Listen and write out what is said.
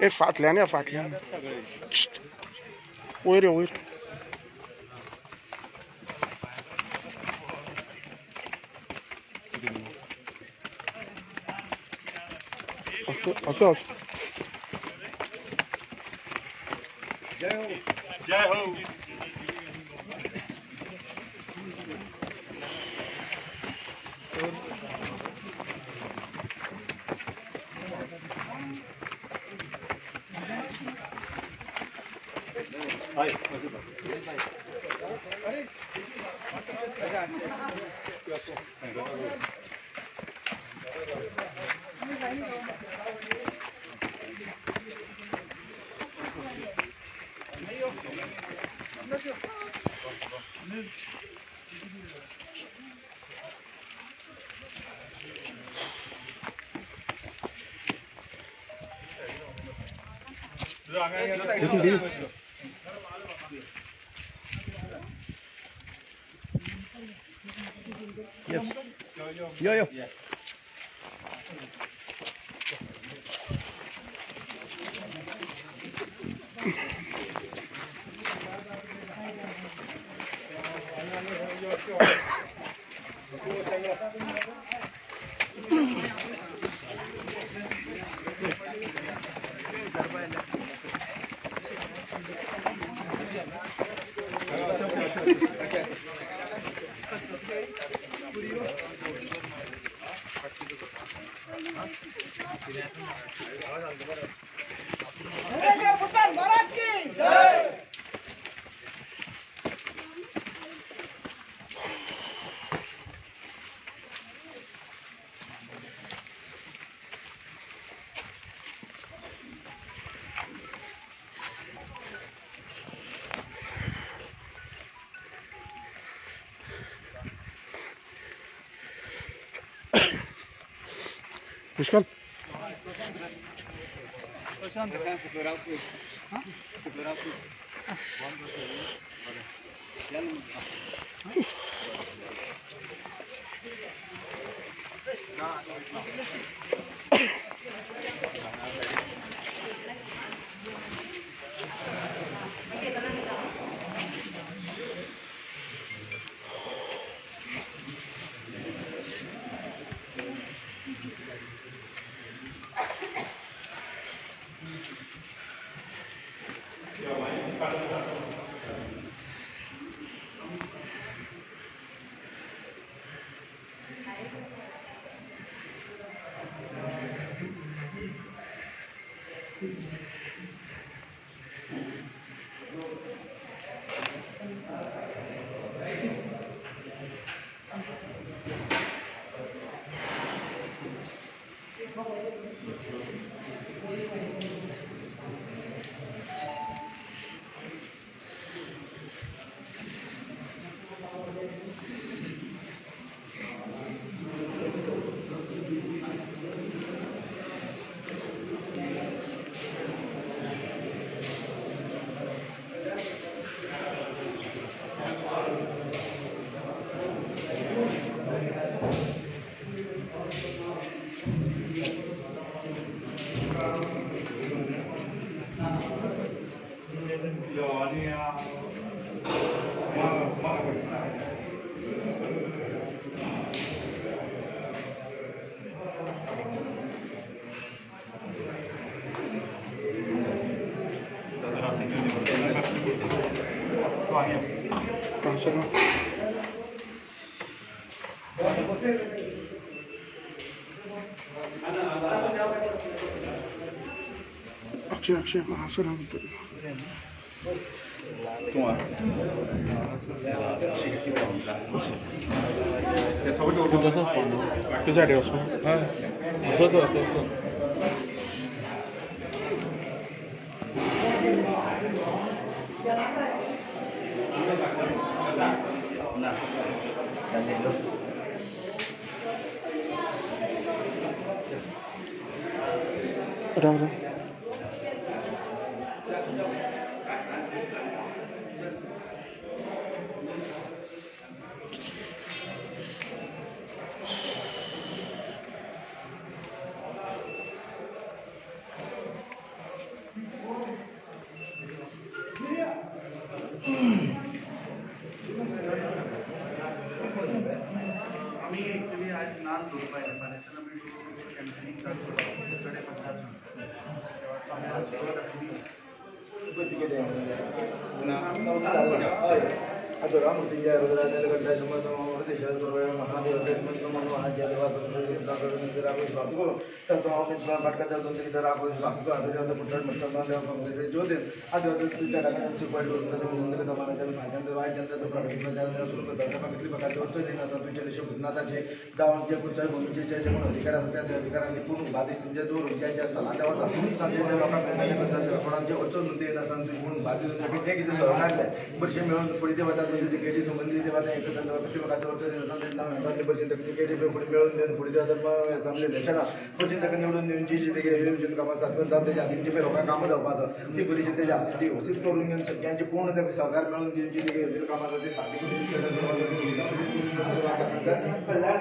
ए फाटल्याने फाटल्याने वयर वयर असं असं जय हो Yo, yo. Puskal. Akşam asıl hamdur. Kızarıyor musun? Ha. Dostum. Rav. आम्ही ॲक्च्युली आज नान करू पाहिजे पाण्याचं आम्ही कॅम्पेनिंग करतो ಅದು ರಾಮೂರ್ತಿಯ अधिकार असतात त्या अधिकारांनी पूर्ण बाधित तुमच्या दूर ज्यांच्या स्थलांतरावर लोकांना वचून पूर्ण बाधित जे किती सहकार वर्षे मिळून पुढे ते वतात म्हणजे गेटी संबंधित ते वाता एक कशी गेटी पुढे मिळून देऊन पुढे जमले लक्षणा पुढे तक निवडून देऊन जी ते कामात त्याच्या आधी जे लोकांना कामं जावपाचं ती परिषद त्याच्या ती घोषित करून घेऊन सगळ्यांची पूर्ण त्या सहकार मिळून देऊन जी ते कामात ते कल्याण